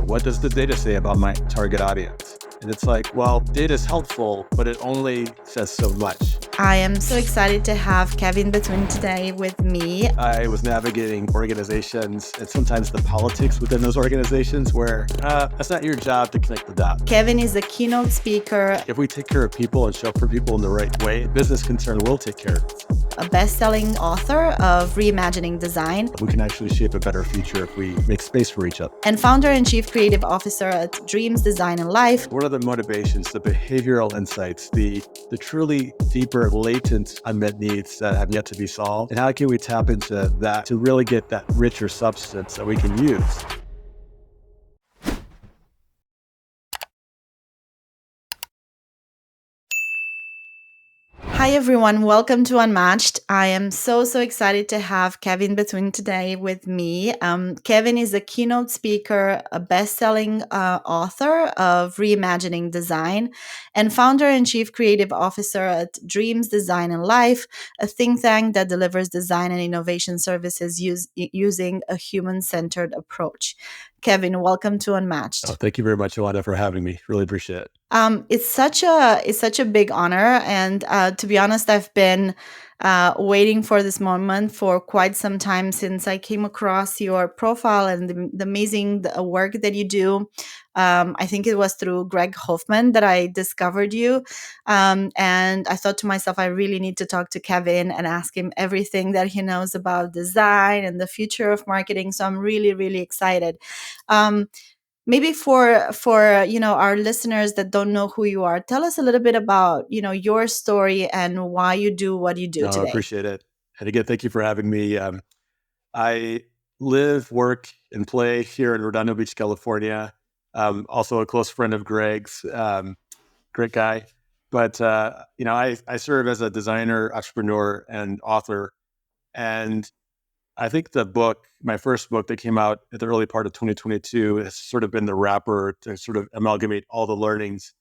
what does the data say about my target audience? And it's like, well, data is helpful, but it only says so much. I am so excited to have Kevin Bethune today with me. I was navigating organizations and sometimes the politics within those organizations where that's not your job to connect the dots. Kevin is a keynote speaker, If we take care of people and show up for people in the right way, business concern will take care of it. a best-selling author of Reimagining Design, We can actually shape a better future if we make space for each other. and founder and chief creative officer at Dreams, Design, and Life. What are the motivations, the behavioral insights, the truly deeper, latent unmet needs that have yet to be solved? And how can we tap into that to really get that richer substance that we can use? Hi, everyone. Welcome to Unmatched. I am so excited to have Kevin Bethune today with me. Kevin is a keynote speaker, a best-selling author of Reimagining Design, and founder and chief creative officer at Dreams, Design, and Life, a think tank that delivers design and innovation services using a human-centered approach. Kevin, welcome to Unmatched. Oh, thank you very much, Yolanda, for having me. Really appreciate it. It's such a big honor, and to be honest, I've been waiting for this moment for quite some time since I came across your profile and the amazing work that you do. I think it was through Greg Hoffman that I discovered you, and I thought to myself, I really need to talk to Kevin and ask him everything that he knows about design and the future of marketing. So I'm really excited. Maybe for our listeners that don't know who you are, tell us a little bit about your story and why you do what you do No, I today. appreciate it. And again, thank you for having me. I live, work, and play here in Redondo Beach, California. Also a close friend of Greg's, great guy. But, I serve as a designer, entrepreneur, and author. And I think my first book that came out at the early part of 2022 has sort of been the wrapper to sort of amalgamate all the learnings.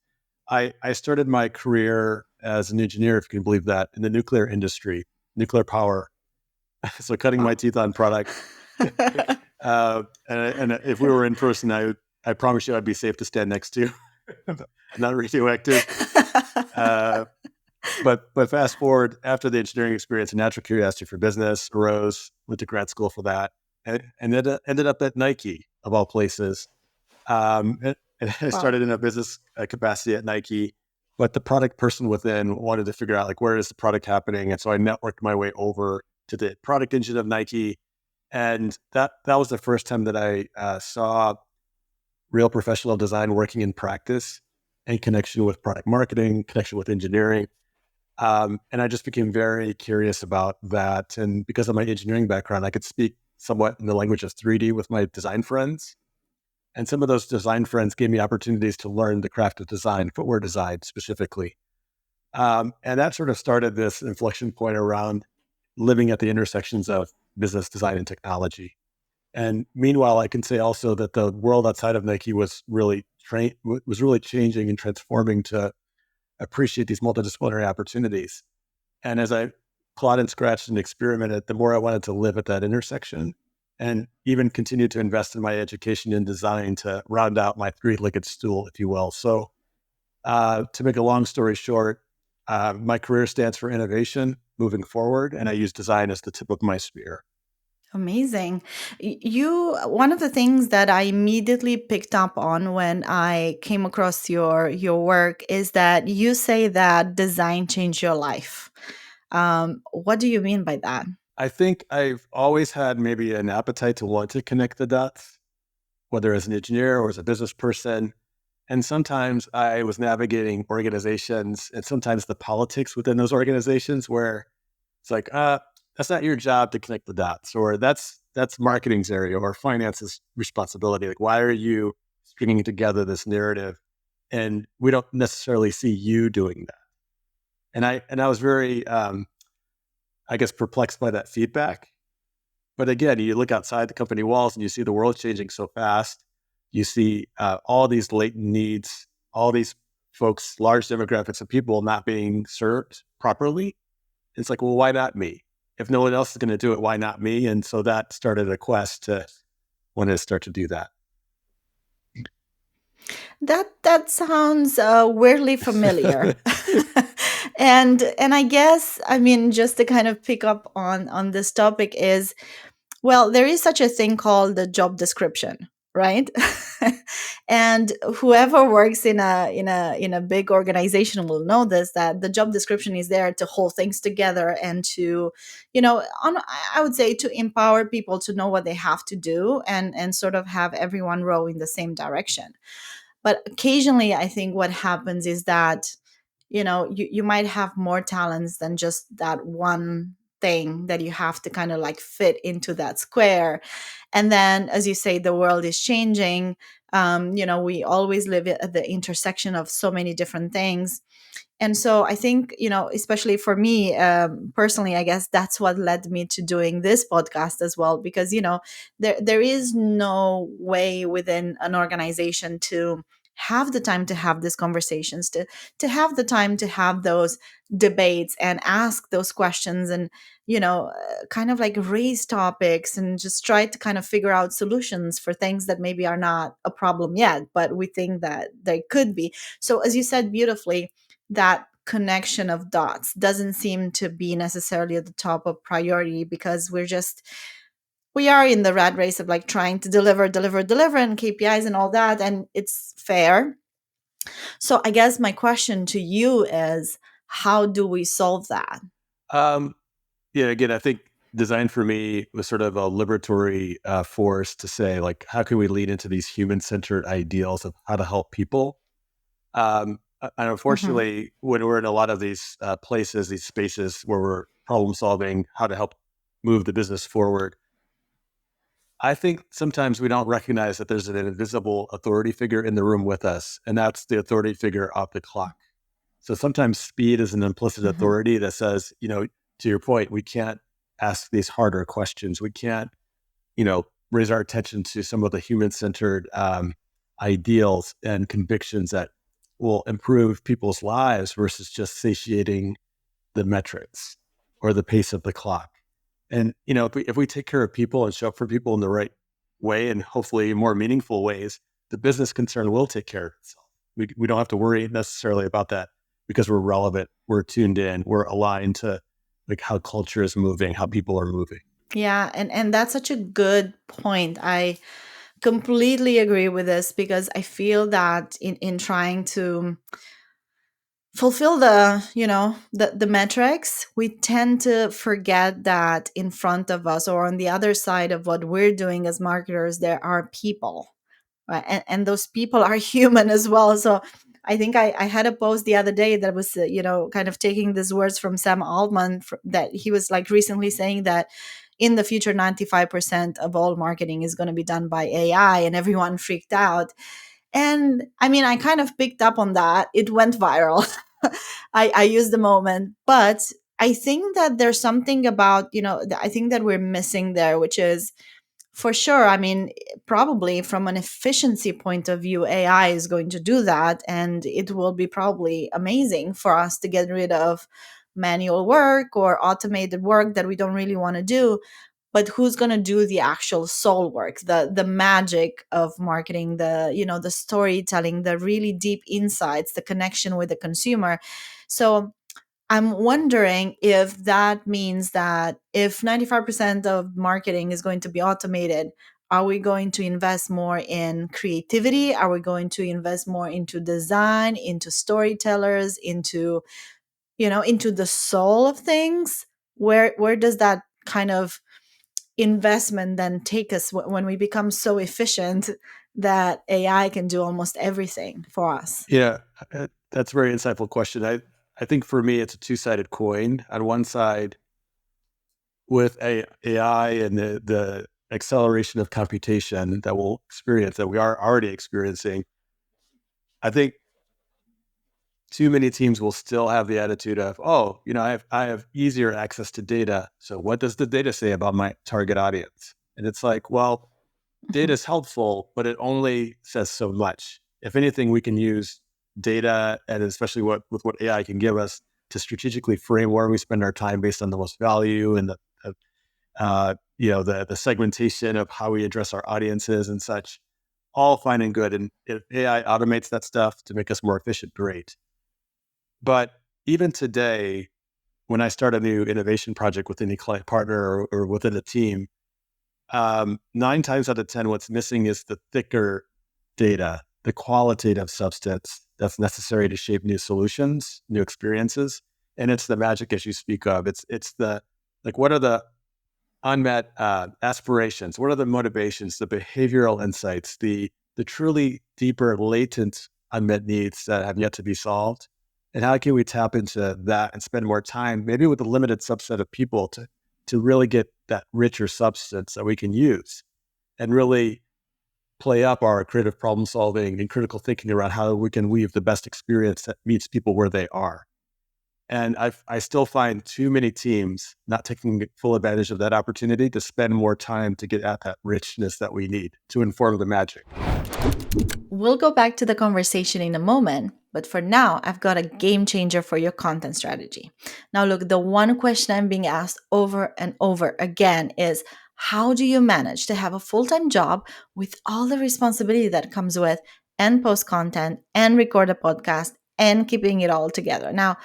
I started my career as an engineer, if you can believe that, in the nuclear industry, nuclear power. So cutting my teeth on product. And if we were in person, I promise you I'd be safe to stand next to. Not radioactive. But fast forward, after the engineering experience, a natural curiosity for business arose, went to grad school for that, and ended up at Nike, of all places. And I started in a business capacity at Nike, but the product person within wanted to figure out, like, where is the product happening? And so I networked my way over to the product engine of Nike. And that was the first time that I saw real professional design working in practice in connection with product marketing, connection with engineering. And I just became very curious about that. And because of my engineering background, I could speak somewhat in the language of 3D with my design friends. And some of those design friends gave me opportunities to learn the craft of design, footwear design specifically. And that sort of started this inflection point around living at the intersections of business design and technology. And meanwhile, I can say also that the world outside of Nike was really changing and transforming to appreciate these multidisciplinary opportunities. And as I clawed and scratched and experimented, the more I wanted to live at that intersection and even continue to invest in my education in design to round out my three-legged stool, if you will. So to make a long story short, my career stands for innovation moving forward, and I use design as the tip of my spear. Amazing. One of the things that I immediately picked up on when I came across your work is that you say that design changed your life. What do you mean by that? I think I've always had maybe an appetite to want to connect the dots, whether as an engineer or as a business person. And sometimes I was navigating organizations and sometimes the politics within those organizations where it's like, that's not your job to connect the dots, or that's marketing's area or finance's responsibility. Like, why are you stringing together this narrative? And we don't necessarily see you doing that. And I was very, I guess, perplexed by that feedback. But again, you look outside the company walls and you see the world changing so fast. You see all these latent needs, all these folks, large demographics of people not being served properly. It's like, well, why not me? If no one else is going to do it, why not me? And so that started a quest to want to start to do that. That sounds weirdly familiar. And I guess, I mean, just to kind of pick up on this topic is, well, there is such a thing called the job description, right? And whoever works in a big organization will know this, that the job description is there to hold things together and to, I would say, to empower people to know what they have to do, and sort of have everyone row in the same direction. But occasionally, I think what happens is that, you might have more talents than just that one thing that you have to kind of like fit into that square. And then, as you say, the world is changing. We always live at the intersection of so many different things. And so I think, especially for me, personally, I guess that's what led me to doing this podcast as well, because, there is no way within an organization to have the time to have these conversations, to have the time to have those debates and ask those questions, and kind of like raise topics and just try to kind of figure out solutions for things that maybe are not a problem yet, but we think that they could be. So, as you said beautifully, that connection of dots doesn't seem to be necessarily at the top of priority, because we are in the rat race of like trying to deliver and KPIs and all that, and it's fair. So I guess my question to you is, how do we solve that? Um, yeah, again, I think design for me was sort of a liberatory force to say, like, how can we lead into these human-centered ideals of how to help people? And Hmm. unfortunately, when we're in a lot of these places, these spaces where we're problem solving, how to help move the business forward, I think sometimes we don't recognize that there's an invisible authority figure in the room with us, and that's the authority figure off the clock. So sometimes speed is an implicit Hmm. authority that says, to your point, we can't ask these harder questions. We can't, raise our attention to some of the human-centered ideals and convictions that will improve people's lives versus just satiating the metrics or the pace of the clock. And if we take care of people and show up for people in the right way, and hopefully more meaningful ways, the business concern will take care of itself. We don't have to worry necessarily about that, because we're relevant, we're tuned in, we're aligned to like how culture is moving, how people are moving. Yeah, and that's such a good point. I completely agree with this, because I feel that in trying to fulfill the metrics, we tend to forget that in front of us, or on the other side of what we're doing as marketers, there are people, right? And those people are human as well. So I think I had a post the other day that was kind of taking these words from Sam Altman, that he was like recently saying that in the future 95% of all marketing is going to be done by AI, and everyone freaked out. And I mean, I kind of picked up on that. It went viral. I used the moment, but I think that there's something about, I think that we're missing there, which is, for sure, I mean, probably from an efficiency point of view, AI is going to do that. And it will be probably amazing for us to get rid of manual work or automated work that we don't really want to do. But who's going to do the actual soul work, the magic of marketing, the storytelling, the really deep insights, the connection with the consumer? So I'm wondering if that means that if 95% of marketing is going to be automated, are we going to invest more in creativity? Are we going to invest more into design, into storytellers, into the soul of things? Where does that kind of investment then take us when we become so efficient that AI can do almost everything for us? Yeah, that's a very insightful question. I think for me, it's a two-sided coin. On one side, with AI and the acceleration of computation that we'll experience, that we are already experiencing, I think too many teams will still have the attitude of, oh, I have easier access to data. So what does the data say about my target audience? And it's like, well, data Mhm. is helpful, but it only says so much. If anything, we can use data, and especially with what AI can give us, to strategically frame where we spend our time based on the most value, and the segmentation of how we address our audiences and such. all fine and good. And if AI automates that stuff to make us more efficient, great. But even today, when I start a new innovation project with any client partner or within a team, 9 times out of 10, what's missing is the thicker data, the qualitative substance that's necessary to shape new solutions, new experiences. And it's the magic, as you speak of. It's the, like, what are the unmet aspirations? What are the motivations, the behavioral insights, the truly deeper, latent unmet needs that have yet to be solved? And how can we tap into that and spend more time, maybe with a limited subset of people, to really get that richer substance that we can use and really play up our creative problem solving and critical thinking around how we can weave the best experience that meets people where they are. And I still find too many teams not taking full advantage of that opportunity to spend more time to get at that richness that we need to inform the magic. We'll go back to the conversation in a moment, but for now, I've got a game changer for your content strategy. Now, look, the one question I'm being asked over and over again is, how do you manage to have a full time job with all the responsibility that comes with, and post content, and record a podcast, and keeping it all together? Now,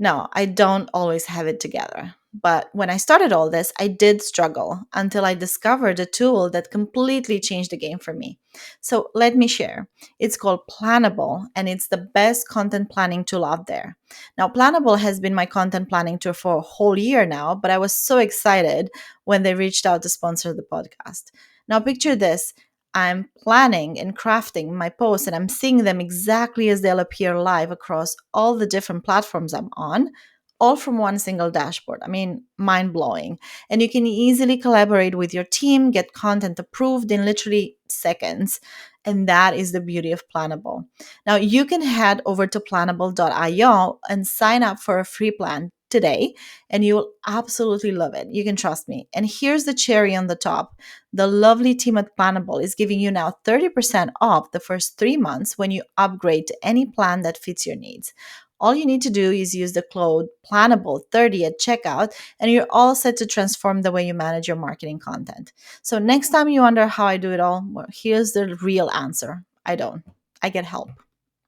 no, I don't always have it together. But when I started all this, I did struggle until I discovered a tool that completely changed the game for me. So let me share. It's called Plannable, and it's the best content planning tool out there. Now, Plannable has been my content planning tool for a whole year now, but I was so excited when they reached out to sponsor the podcast. Now, picture this. I'm planning and crafting my posts and I'm seeing them exactly as they'll appear live across all the different platforms I'm on, all from one single dashboard. I mean, mind blowing. And you can easily collaborate with your team, get content approved in literally seconds. And that is the beauty of Plannable. Now, you can head over to plannable.io and sign up for a free plan today, and you'll absolutely love it. You can trust me. And here's the cherry on the top. The lovely team at Plannable is giving you now 30% off the first 3 months when you upgrade to any plan that fits your needs. All you need to do is use the code Plannable30 at checkout, and you're all set to transform the way you manage your marketing content. So, next time you wonder how I do it all, well, here's the real answer. I don't. I get help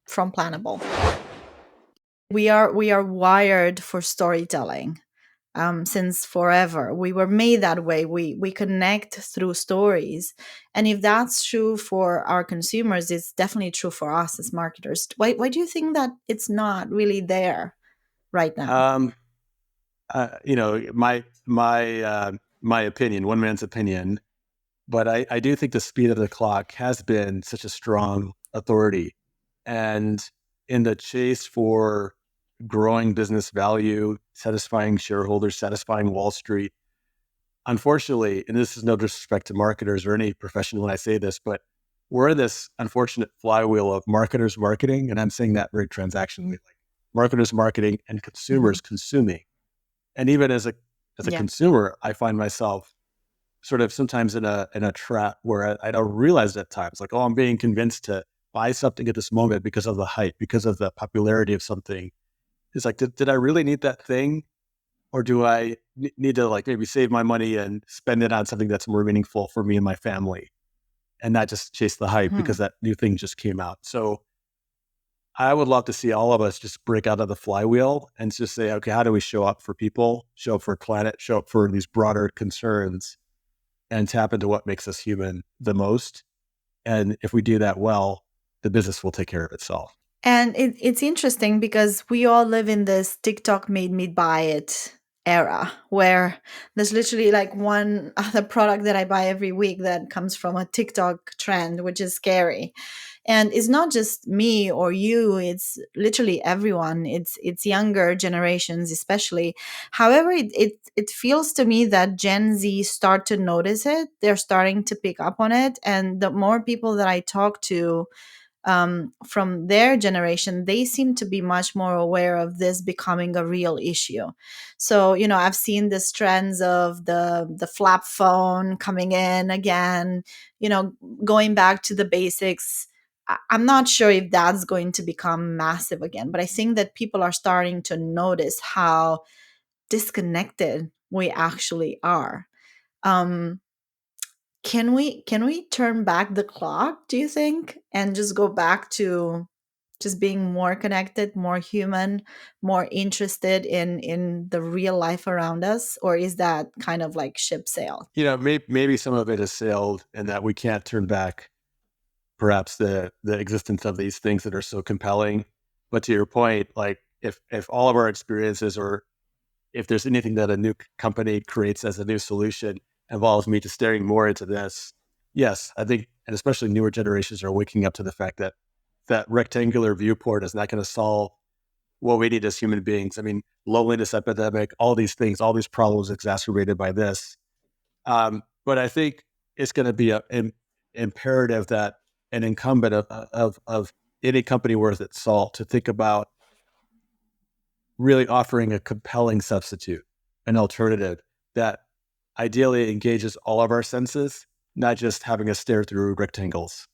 from Plannable. We are wired for storytelling. Since forever, we were made that way. We connect through stories, and if that's true for our consumers, it's definitely true for us as marketers. Why do you think that it's not really there right now? Um, my opinion, one man's opinion, but I do think the speed of the clock has been such a strong authority. And in the chase for growing business value, satisfying shareholders, satisfying Wall Street, unfortunately, and this is no disrespect to marketers or any profession when I say this, but we're in this unfortunate flywheel of marketers marketing, and I'm saying that very transactionally, like marketers marketing and Mhm. consumers consuming. And even as a Yeah. consumer, I find myself sort of sometimes in a trap where I don't realize at times, like, oh, I'm being convinced to buy something at this moment because of the hype, because of the popularity of something. It's like, did I really need that thing? Or do I need to, like, maybe save my money and spend it on something that's more meaningful for me and my family and not just chase the hype Hmm. because that new thing just came out? So I would love to see all of us just break out of the flywheel and just say, okay, how do we show up for people, show up for planet, show up for these broader concerns, and tap into what makes us human the most? And if we do that well, the business will take care of itself. And it's interesting because we all live in this TikTok made me buy it era where there's literally like one other product that I buy every week that comes from a TikTok trend, which is scary. And it's not just me or you, it's literally everyone. It's younger generations especially. However, it feels to me that Gen Z start to notice it. They're starting to pick up on it. And the more people that I talk to from their generation, they seem to be much more aware of this becoming a real issue. So, I've seen this trends of the flap phone coming in again, you know, going back to the basics. I'm not sure if that's going to become massive again, but I think that people are starting to notice how disconnected we actually are. Um, can we turn back the clock, do you think, and just go back to just being more connected, more human, more interested in the real life around us? Or is that kind of like ship sailed? Maybe some of it has sailed and that we can't turn back perhaps the existence of these things that are so compelling. But to your point, like if all of our experiences, or if there's anything that a new company creates as a new solution, involves me just staring more into this, yes, I think, and especially newer generations are waking up to the fact that that rectangular viewport is not going to solve what we need as human beings. I mean, loneliness epidemic, all these things, all these problems exacerbated by this. But I think it's going to be an imperative that an incumbent of any company worth its salt to think about really offering a compelling substitute, an alternative that ideally engages all of our senses, not just having us stare through rectangles.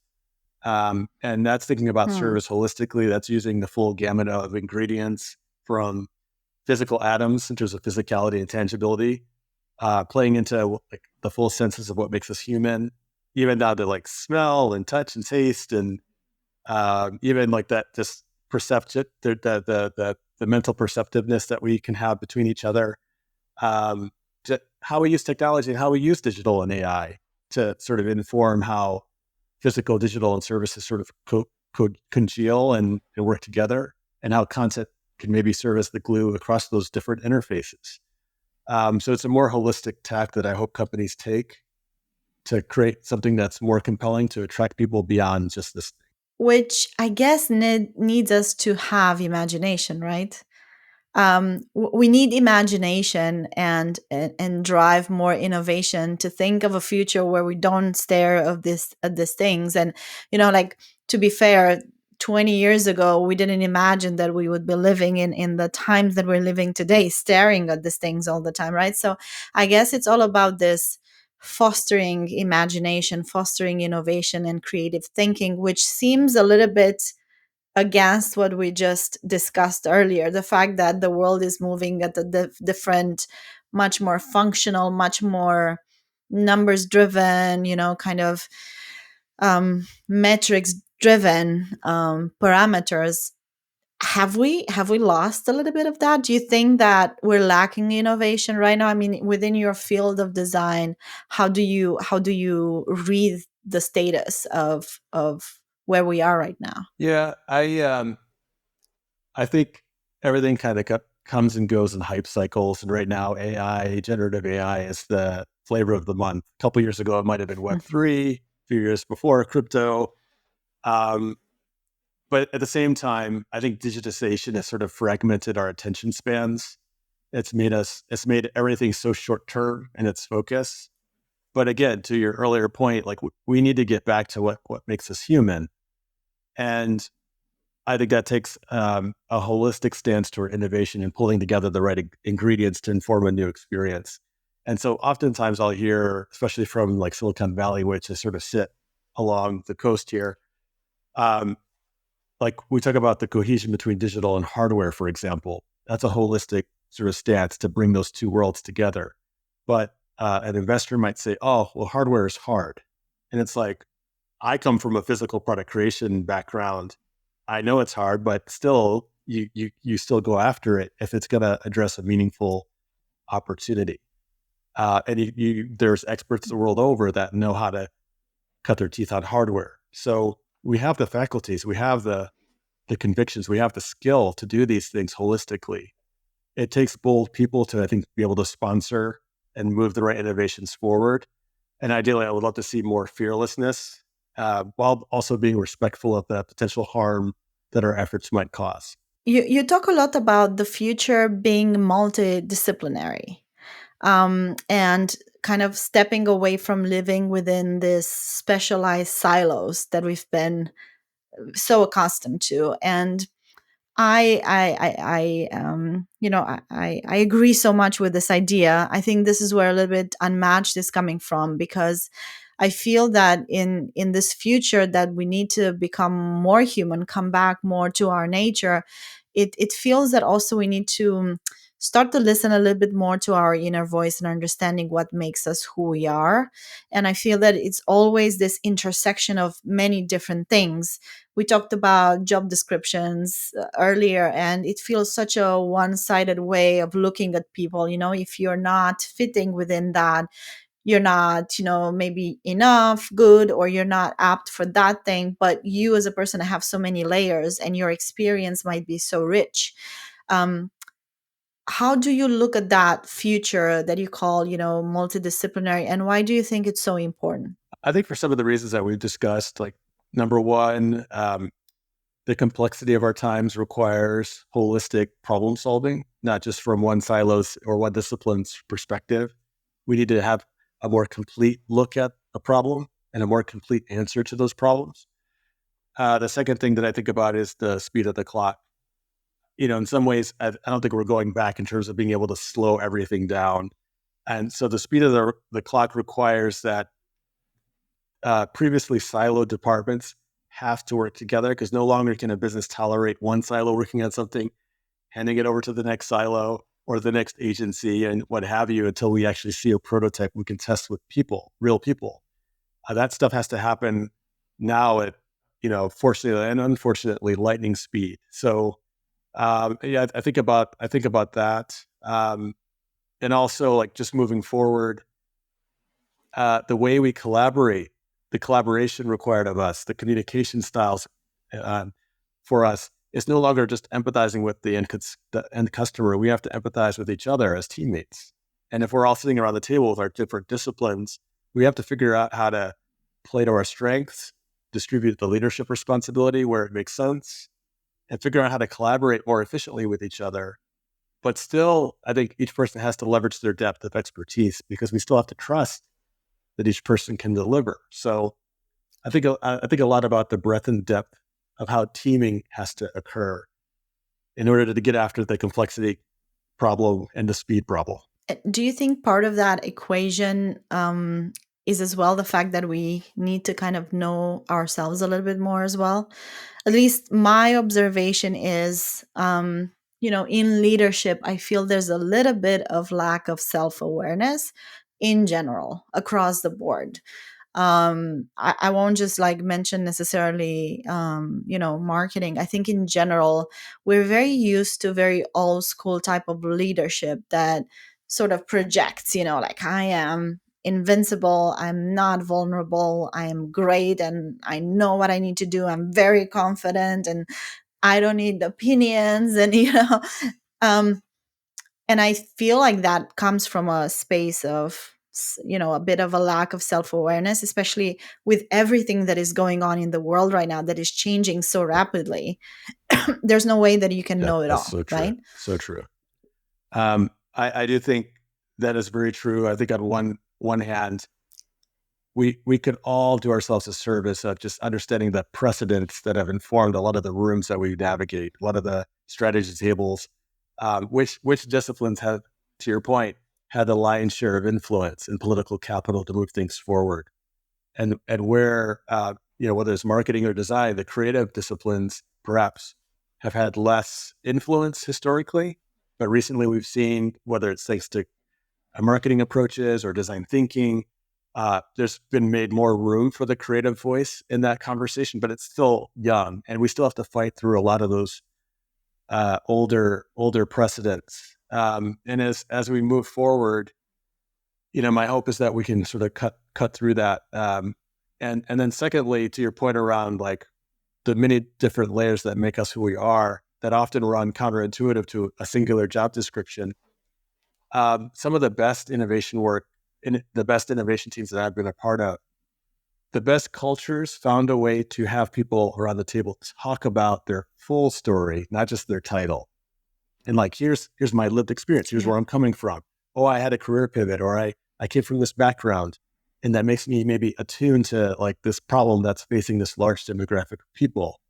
And that's thinking about Hmm. service holistically. That's using the full gamut of ingredients from physical atoms in terms of physicality and tangibility, playing into like the full senses of what makes us human, even down to like smell and touch and taste, and even like that just perception, the mental perceptiveness that we can have between each other. Um, how we use technology and how we use digital and AI to sort of inform how physical, digital, and services sort of congeal and work together, and how content can maybe serve as the glue across those different interfaces. So it's a more holistic tack that I hope companies take to create something that's more compelling to attract people beyond just this. Which I guess needs us to have imagination, right? We need imagination and drive more innovation to think of a future where we don't stare of this at these things. And like, to be fair, 20 years ago we didn't imagine that we would be living in the times that we're living today, staring at these things all the time, right? So I guess it's all about this fostering imagination, fostering innovation and creative thinking, which seems a little bit against what we just discussed earlier, the fact that the world is moving at a different, much more functional, much more numbers driven, kind of metrics driven parameters. Have we lost a little bit of that? Do you think that we're lacking innovation right now? I mean, within your field of design, how do you read the status of where we are right now? Yeah, I think everything kind of comes and goes in hype cycles, and right now AI, generative AI, is the flavor of the month. A couple years ago, it might have been Web3. A few years before, crypto. Um, but at the same time, I think digitization has sort of fragmented our attention spans. It's made everything so short term in its focus. But again, to your earlier point, like we need to get back to what makes us human. And I think that takes a holistic stance toward innovation and pulling together the right ingredients to inform a new experience. And so oftentimes I'll hear, especially from like Silicon Valley, which I sort of sit along the coast here, um, like we talk about the cohesion between digital and hardware, for example. That's a holistic sort of stance to bring those two worlds together. But an investor might say, oh, well, hardware is hard. And it's like, I come from a physical product creation background. I know it's hard, but still, you still go after it if it's going to address a meaningful opportunity. And there's experts the world over that know how to cut their teeth on hardware. So we have the faculties, we have the convictions, we have the skill to do these things holistically. It takes bold people to, I think, be able to sponsor and move the right innovations forward. And ideally, I would love to see more fearlessness, while also being respectful of the potential harm that our efforts might cause. You talk a lot about the future being multidisciplinary, and kind of stepping away from living within this specialized silos that we've been so accustomed to. And I agree so much with this idea. I think this is where a little bit unmatched is coming from, because I feel that in this future that we need to become more human, come back more to our nature. It feels that also we need to start to listen a little bit more to our inner voice and understanding what makes us who we are. And I feel that it's always this intersection of many different things. We talked about job descriptions earlier, and it feels such a one-sided way of looking at people. If you're not fitting within that, you're not, maybe enough good, or you're not apt for that thing. But you as a person have so many layers, and your experience might be so rich. um, how do you look at that future that you call, multidisciplinary, and why do you think it's so important? I think for some of the reasons that we've discussed, like number one, the complexity of our times requires holistic problem solving, not just from one silo's or one discipline's perspective. We need to have a more complete look at a problem and a more complete answer to those problems. The second thing that I think about is the speed of the clock. In some ways, I don't think we're going back in terms of being able to slow everything down. And so the speed of the clock requires that previously siloed departments have to work together, because no longer can a business tolerate one silo working on something, handing it over to the next silo or the next agency and what have you, until we actually see a prototype we can test with people, real people. That stuff has to happen now at, fortunately and unfortunately, lightning speed. So yeah, I think about that, and also like just moving forward, the way we collaborate, the collaboration required of us, the communication styles for us is no longer just empathizing with the end customer. We have to empathize with each other as teammates. And if we're all sitting around the table with our different disciplines, we have to figure out how to play to our strengths, distribute the leadership responsibility where it makes sense, and figure out how to collaborate more efficiently with each other. But still, I think each person has to leverage their depth of expertise, because we still have to trust that each person can deliver. So I think a lot about the breadth and depth of how teaming has to occur in order to get after the complexity problem and the speed problem. Do you think part of that equation is as well the fact that we need to kind of know ourselves a little bit more as well? At least my observation is, in leadership, I feel there's a little bit of lack of self awareness in general across the board. I won't just like mention necessarily marketing. I think in general we're very used to very old school type of leadership that sort of projects, like I am invincible, I'm not vulnerable, I am great, and I know what I need to do, I'm very confident, and I don't need opinions, and um and I feel like that comes from a space of a bit of a lack of self-awareness, especially with everything that is going on in the world right now that is changing so rapidly. There's no way that you can know it That's all, so true. right? So true. I do think that is very true. I think on one hand, we could all do ourselves a service of just understanding the precedents that have informed a lot of the rooms that we navigate, a lot of the strategy tables, which disciplines have, to your point, had the lion's share of influence and political capital to move things forward, and where whether it's marketing or design, the creative disciplines perhaps have had less influence historically, but recently we've seen, whether it's thanks to marketing approaches or design thinking, there's been made more room for the creative voice in that conversation, but it's still young, and we still have to fight through a lot of those older precedents. And as we move forward, my hope is that we can sort of cut through that. And then secondly, to your point around like the many different layers that make us who we are, that often run counterintuitive to a singular job description. Some of the best innovation work in the best innovation teams that I've been a part of, the best cultures found a way to have people around the table talk about their full story, not just their title. And like, here's my lived experience. Here's where I'm coming from. Oh, I had a career pivot, or I came from this background. And that makes me maybe attuned to like this problem that's facing this large demographic of people.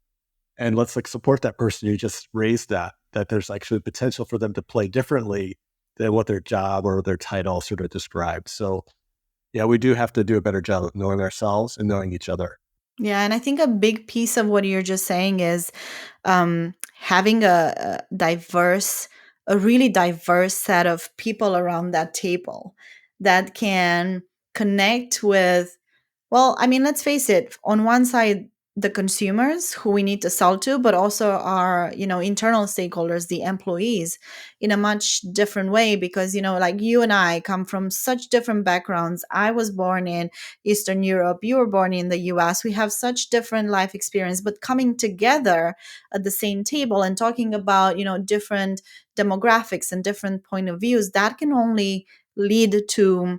And let's like support that person who just raised that there's actually potential for them to play differently than what their job or their title sort of describes. So yeah, we do have to do a better job of knowing ourselves and knowing each other. Yeah, and I think a big piece of what you're just saying is having a diverse a really diverse set of people around that table that can connect with, well, I mean, let's face it, on one side, the consumers who we need to sell to, but also our, internal stakeholders, the employees, in a much different way, because, like you and I come from such different backgrounds. I was born in Eastern Europe, you were born in the US. We have such different life experience, but coming together at the same table and talking about, different demographics and different point of views, that can only lead to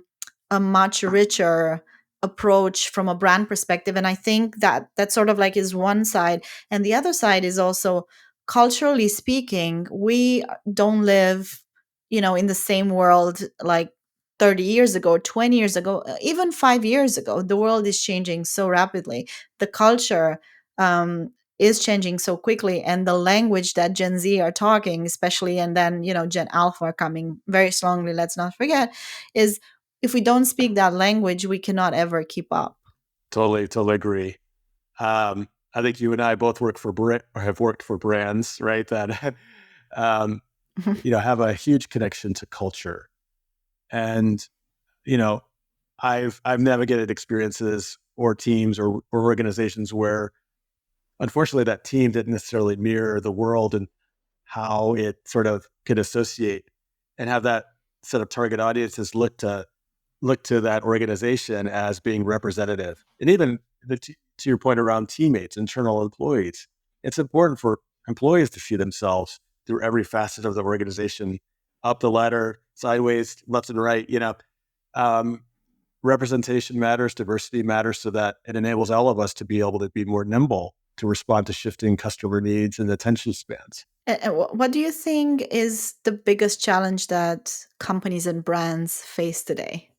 a much richer approach from a brand perspective. And I think that sort of like is one side, and the other side is also, culturally speaking, we don't live, in the same world like 30 years ago, 20 years ago, even 5 years ago. The world is changing so rapidly. The culture is changing so quickly, and the language that Gen Z are talking, especially, and then Gen Alpha coming very strongly, let's not forget, is, if we don't speak that language, we cannot ever keep up. Totally agree. I think you and I both work for or have worked for brands, right? That have a huge connection to culture, and I've navigated experiences or teams or organizations where, unfortunately, that team didn't necessarily mirror the world and how it sort of could associate and have that set of target audiences look to that organization as being representative. And even to your point around teammates, internal employees, it's important for employees to see themselves through every facet of the organization, up the ladder, sideways, left and right. Representation matters, diversity matters, so that it enables all of us to be able to be more nimble to respond to shifting customer needs and attention spans. And what do you think is the biggest challenge that companies and brands face today?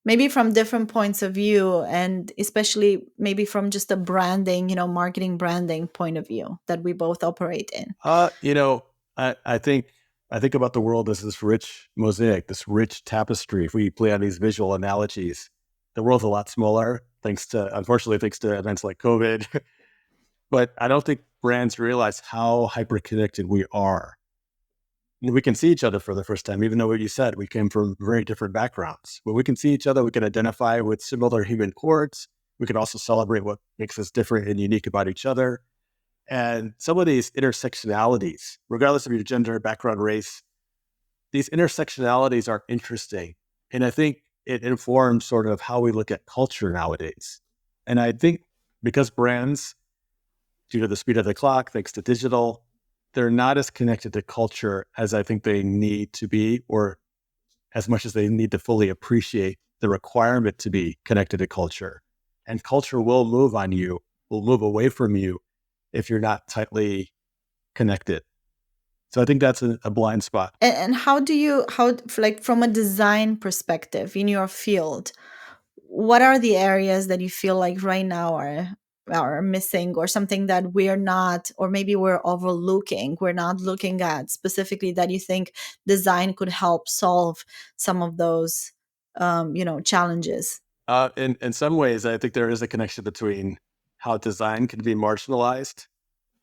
Maybe from different points of view, and especially maybe from just a branding, marketing branding point of view that we both operate in. I think about the world as this rich mosaic, this rich tapestry. If we play on these visual analogies, the world's a lot smaller, unfortunately, thanks to events like COVID. But I don't think brands realize how hyper-connected we are. We can see each other for the first time, even though what you said, we came from very different backgrounds. But we can see each other, we can identify with similar human chords. We can also celebrate what makes us different and unique about each other. And some of these intersectionalities, regardless of your gender, background, race, these intersectionalities are interesting. And I think it informs sort of how we look at culture nowadays. And I think because brands, due to the speed of the clock, thanks to digital, they're not as connected to culture as I think they need to be, or as much as they need to fully appreciate the requirement to be connected to culture. And culture will move on you, will move away from you if you're not tightly connected. So I think that's a blind spot. And how like from a design perspective in your field, what are the areas that you feel like right now are missing, or something that we're not, or maybe we're overlooking, we're not looking at specifically, that you think design could help solve some of those challenges? In some ways, I think there is a connection between how design can be marginalized,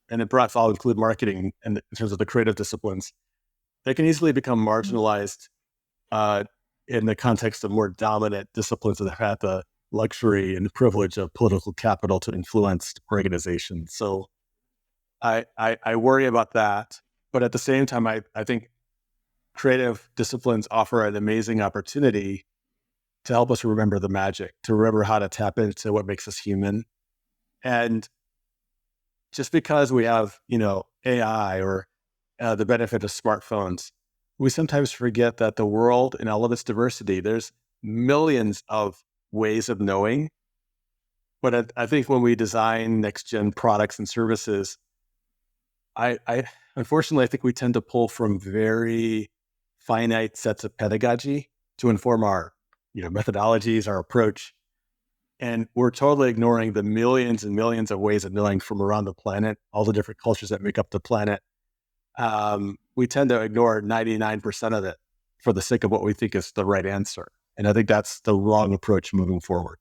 and in perhaps I'll include marketing in terms of the creative disciplines. They can easily become marginalized in the context of more dominant disciplines that have had the luxury and privilege of political capital to influence organizations. So I worry about that. But at the same time, I think creative disciplines offer an amazing opportunity to help us remember the magic, to remember how to tap into what makes us human. And just because we have, AI or the benefit of smartphones, we sometimes forget that the world in all of its diversity, there's millions of ways of knowing. But I think when we design next-gen products and services, I unfortunately, I think we tend to pull from very finite sets of pedagogy to inform our, methodologies, our approach. And we're totally ignoring the millions and millions of ways of knowing from around the planet, all the different cultures that make up the planet. We tend to ignore 99% of it for the sake of what we think is the right answer. And I think that's the wrong approach moving forward.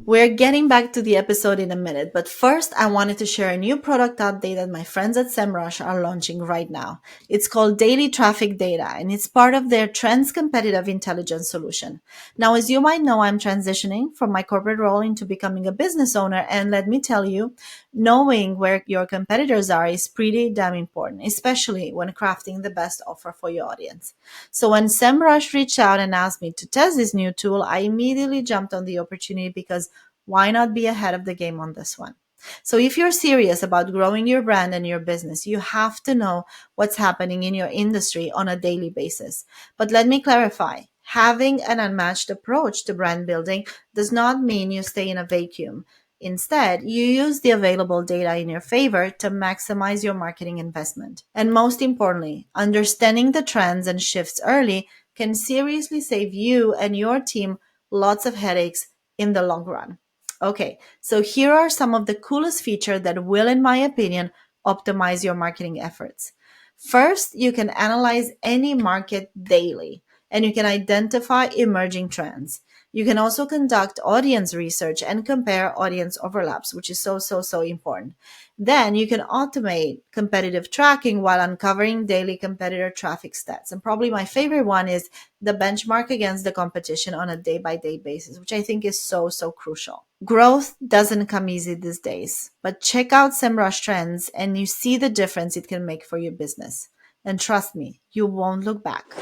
We're getting back to the episode in a minute, but first I wanted to share a new product update that my friends at SEMrush are launching right now. It's called Daily Traffic Data, and it's part of their Trends Competitive Intelligence solution. Now, as you might know, I'm transitioning from my corporate role into becoming a business owner, and let me tell you, knowing where your competitors are is pretty damn important, especially when crafting the best offer for your audience. So when SEMrush reached out and asked me to test this new tool, I immediately jumped on the opportunity because why not be ahead of the game on this one? So if you're serious about growing your brand and your business, you have to know what's happening in your industry on a daily basis. But let me clarify. Having an unmatched approach to brand building does not mean you stay in a vacuum. Instead, you use the available data in your favor to maximize your marketing investment. And most importantly, understanding the trends and shifts early can seriously save you and your team lots of headaches in the long run. Okay, so here are some of the coolest features that will, in my opinion, optimize your marketing efforts. First, you can analyze any market daily and you can identify emerging trends. You can also conduct audience research and compare audience overlaps, which is so important. Then you can automate competitive tracking while uncovering daily competitor traffic stats. And probably my favorite one is the benchmark against the competition on a day by day basis, which I think is so crucial. Growth doesn't come easy these days, but check out SEMrush trends and you see the difference it can make for your business. And trust me, you won't look back.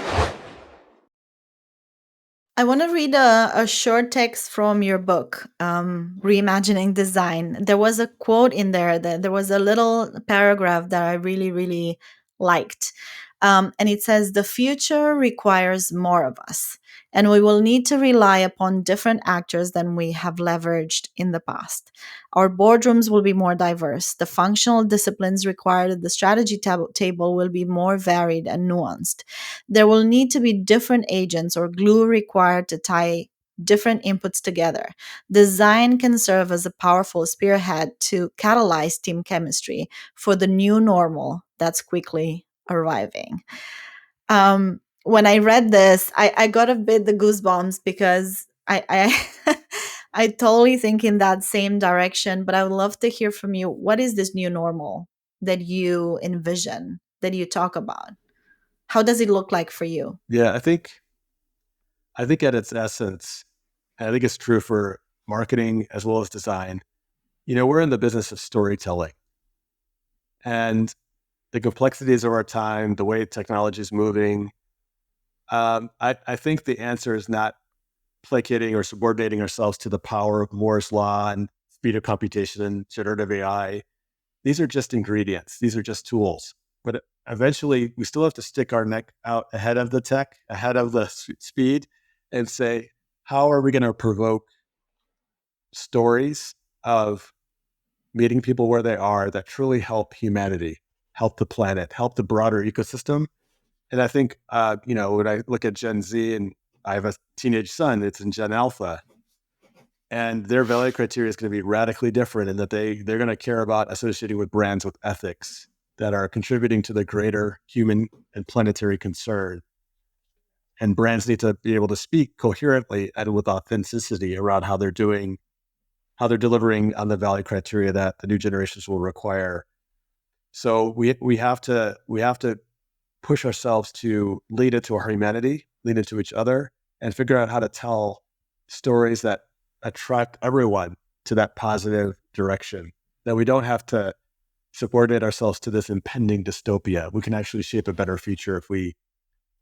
I want to read a short text from your book, Reimagining Design. There was a quote in there that there was a little paragraph that I really liked. And it says, the future requires more of us, and we will need to rely upon different actors than we have leveraged in the past. Our boardrooms will be more diverse. The functional disciplines required at the strategy table will be more varied and nuanced. There will need to be different agents or glue required to tie different inputs together. Design can serve as a powerful spearhead to catalyze team chemistry for the new normal that's quickly arriving. When I read this, I got a bit the goosebumps because I totally think in that same direction, but I would love to hear from you. What is this new normal that you envision, that you talk about? How does it look like for you? Yeah, I think at its essence, and I think it's true for marketing as well as design. We're in the business of storytelling, and the complexities of our time, the way technology is moving. I think the answer is not placating or subordinating ourselves to the power of Moore's law and speed of computation and generative AI. These are just ingredients. These are just tools. But eventually, we still have to stick our neck out ahead of the tech, ahead of the speed, and say, how are we going to provoke stories of meeting people where they are that truly help humanity, help the planet, help the broader ecosystem? And I think, when I look at Gen Z, and I have a teenage son, it's in Gen Alpha, and their value criteria is going to be radically different in that they're going to care about associating with brands with ethics that are contributing to the greater human and planetary concern. And brands need to be able to speak coherently and with authenticity around how they're delivering on the value criteria that the new generations will require. So we have to push ourselves to lead into our humanity, lead into each other, and figure out how to tell stories that attract everyone to that positive direction. That we don't have to subordinate ourselves to this impending dystopia. We can actually shape a better future if we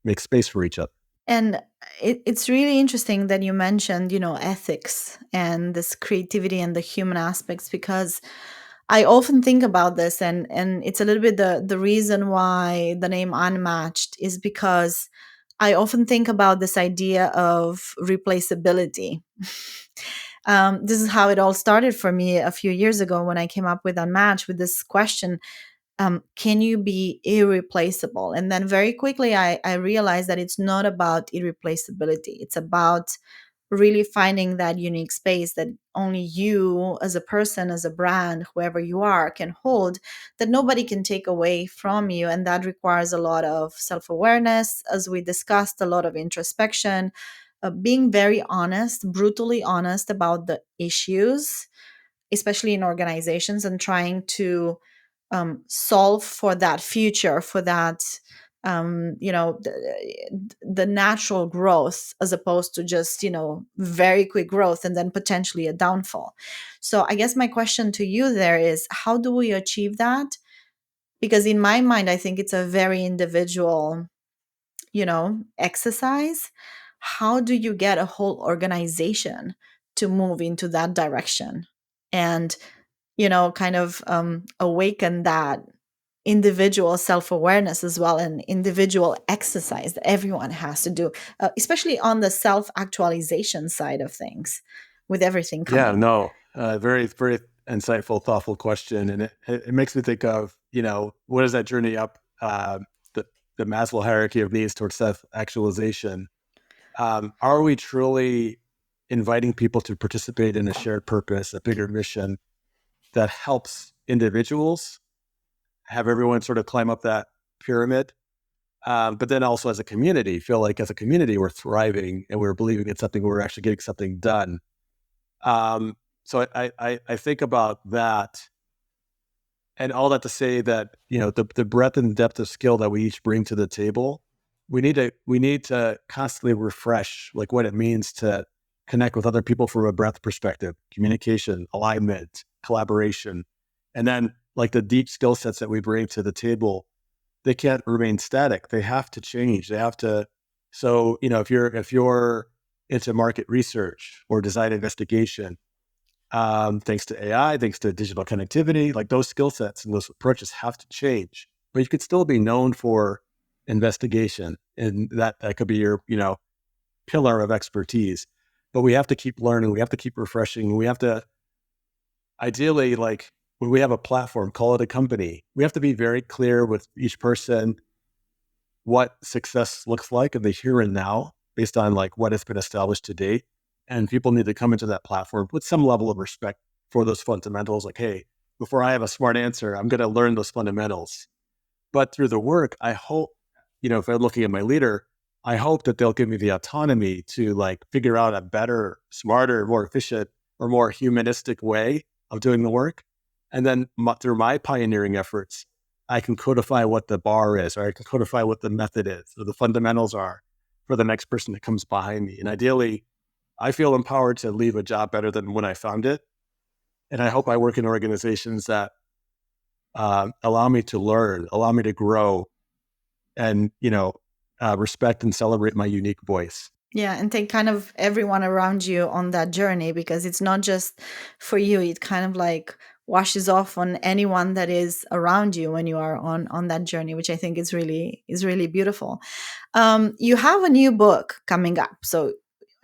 make space for each other. And it's really interesting that you mentioned, ethics and this creativity and the human aspects, because I often think about this, and it's a little bit the reason why the name Unmatched is because I often think about this idea of replaceability. This is how it all started for me a few years ago when I came up with Unmatched with this question, can you be irreplaceable? And then very quickly, I realized that it's not about irreplaceability. It's about really finding that unique space that only you as a person, as a brand, whoever you are, can hold, that nobody can take away from you. And that requires a lot of self-awareness, as we discussed, a lot of introspection, being very honest, brutally honest about the issues, especially in organizations, and trying to solve for that future, for that the natural growth, as opposed to just very quick growth and then potentially a downfall. So I guess my question to you there is, how do we achieve that? Because in my mind, I think it's a very individual exercise. How do you get a whole organization to move into that direction and kind of awaken that individual self-awareness as well, and individual exercise that everyone has to do, especially on the self-actualization side of things, with everything Yeah, coming. no, very, very insightful, thoughtful question. And it makes me think of, what is that journey up the, the Maslow hierarchy of needs towards self-actualization? Are we truly inviting people to participate in a shared purpose, a bigger mission that helps individuals have everyone sort of climb up that pyramid? But then also as a community, feel like as a community, we're thriving and we're believing in something, we're actually getting something done. So I think about that, and all that to say that, the breadth and depth of skill that we each bring to the table, we need to constantly refresh like what it means to connect with other people from a breadth perspective, communication, alignment, collaboration. And then like the deep skill sets that we bring to the table, they can't remain static. They have to change. They have to. So, if you're into market research or design investigation, thanks to AI, thanks to digital connectivity, like those skill sets and those approaches have to change. But you could still be known for investigation, and that could be your, pillar of expertise. But we have to keep learning. We have to keep refreshing. We have to, ideally, like when we have a platform, call it a company, we have to be very clear with each person what success looks like in the here and now, based on like what has been established to date. And people need to come into that platform with some level of respect for those fundamentals. Like, hey, before I have a smart answer, I'm going to learn those fundamentals. But through the work, I hope, if I'm looking at my leader, I hope that they'll give me the autonomy to like figure out a better, smarter, more efficient, or more humanistic way of doing the work. And then through my pioneering efforts, I can codify what the bar is, or I can codify what the method is, or the fundamentals are for the next person that comes behind me. And ideally, I feel empowered to leave a job better than when I found it. And I hope I work in organizations that allow me to learn, allow me to grow, and, respect and celebrate my unique voice. Yeah, and take kind of everyone around you on that journey, because it's not just for you. It kind of like washes off on anyone that is around you when you are on that journey, which I think is really beautiful. You have a new book coming up, so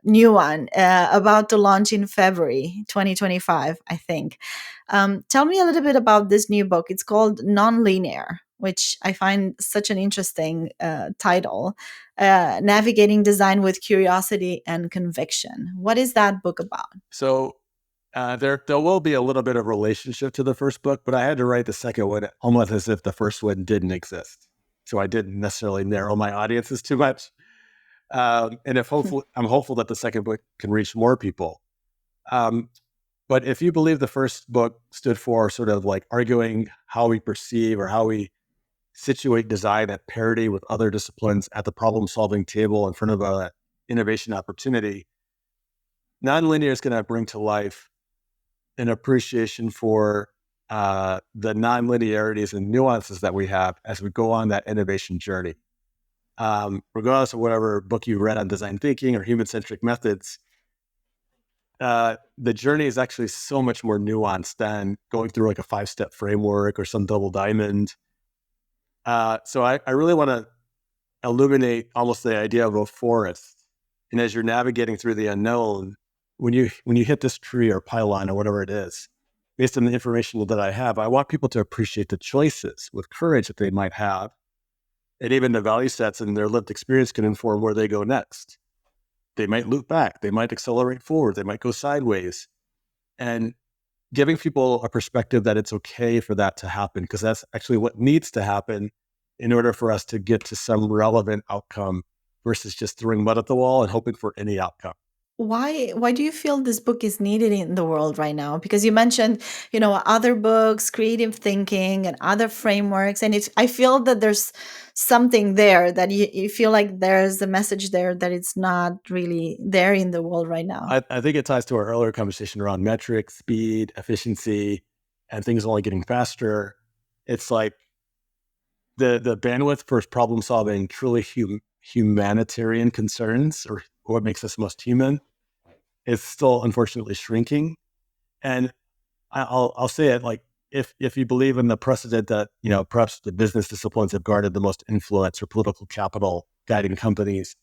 new one, about to launch in February 2025, I think. Tell me a little bit about this new book. It's called Nonlinear, which I find such an interesting title. Navigating Design with Curiosity and Conviction. What is that book about? So there will be a little bit of relationship to the first book, but I had to write the second one almost as if the first one didn't exist. So I didn't necessarily narrow my audiences too much. And I'm hopeful that the second book can reach more people. But if you believe the first book stood for sort of like arguing how we perceive or how we situate design at parity with other disciplines at the problem-solving table in front of an innovation opportunity, Nonlinear is going to bring to life an appreciation for the nonlinearities and nuances that we have as we go on that innovation journey. Regardless of whatever book you read on design thinking or human-centric methods, the journey is actually so much more nuanced than going through like a 5-step framework or some double diamond. So I really want to illuminate almost the idea of a forest. And as you're navigating through the unknown, when you hit this tree or pylon or whatever it is, based on the information that I have, I want people to appreciate the choices with courage that they might have. And even the value sets and their lived experience can inform where they go next. They might loop back, they might accelerate forward, they might go sideways. And giving people a perspective that it's okay for that to happen, because that's actually what needs to happen in order for us to get to some relevant outcome versus just throwing mud at the wall and hoping for any outcome. Why do you feel this book is needed in the world right now? Because you mentioned, other books, creative thinking and other frameworks, and I feel that there's something there that you feel like there's a message there that it's not really there in the world right now. I think it ties to our earlier conversation around metrics, speed, efficiency, and things only getting faster. It's like the bandwidth for problem solving truly humanitarian concerns, or what makes us most human, is still unfortunately shrinking. And I'll say it, like, if you believe in the precedent that, perhaps the business disciplines have guarded the most influence or political capital guiding companies,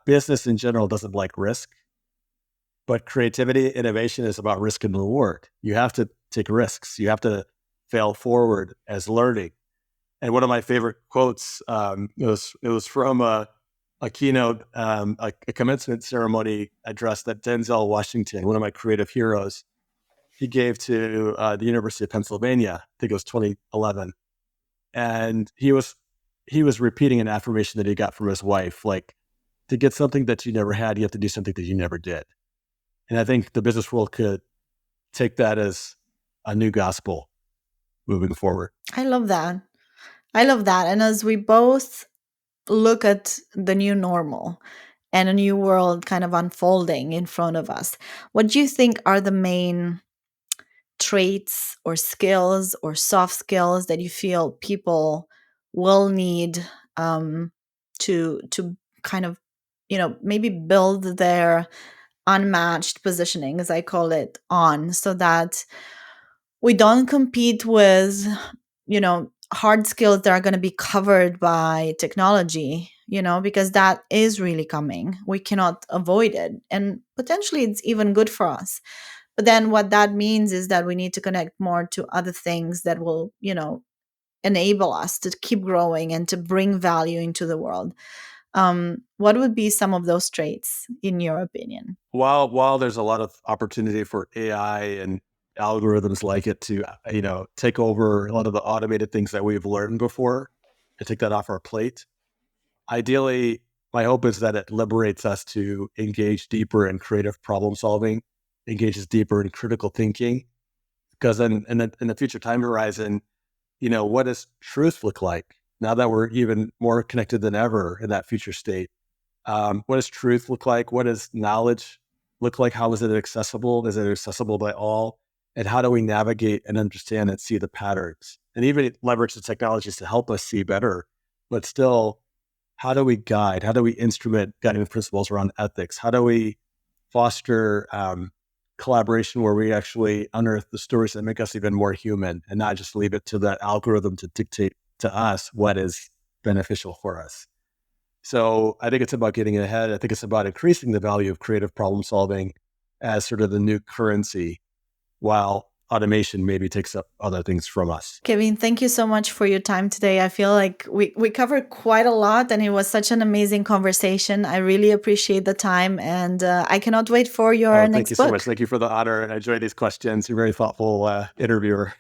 business in general doesn't like risk, but creativity, innovation is about risk and reward. You have to take risks. You have to fail forward as learning. And one of my favorite quotes, it was from a keynote, a commencement ceremony address that Denzel Washington, one of my creative heroes, he gave to the University of Pennsylvania. I think it was 2011, and he was repeating an affirmation that he got from his wife, like, to get something that you never had, you have to do something that you never did. And I think the business world could take that as a new gospel moving forward. I love that. And as we both look at the new normal and a new world kind of unfolding in front of us, what do you think are the main traits or skills or soft skills that you feel people will need to kind of maybe build their unmatched positioning, as I call it, on, so that we don't compete with hard skills that are going to be covered by technology, because that is really coming. We cannot avoid it, and potentially it's even good for us. But then what that means is that we need to connect more to other things that will, enable us to keep growing and to bring value into the world. What would be some of those traits, in your opinion? While there's a lot of opportunity for AI and algorithms like it to, take over a lot of the automated things that we've learned before and take that off our plate, ideally, my hope is that it liberates us to engage deeper in creative problem solving, engages deeper in critical thinking, because in the future time horizon, what does truth look like now that we're even more connected than ever in that future state? What does truth look like? What does knowledge look like? How is it accessible? Is it accessible by all? And how do we navigate and understand and see the patterns? And even leverage the technologies to help us see better. But still, how do we guide? How do we instrument guiding principles around ethics? How do we foster collaboration where we actually unearth the stories that make us even more human, and not just leave it to that algorithm to dictate to us what is beneficial for us? So I think it's about getting ahead. I think it's about increasing the value of creative problem solving as sort of the new currency, while automation maybe takes up other things from us. Kevin, thank you so much for your time today. I feel like we covered quite a lot, and it was such an amazing conversation. I really appreciate the time, and I cannot wait for your next book. Thank you so much. Thank you for the honor. I enjoyed these questions. You're a very thoughtful interviewer.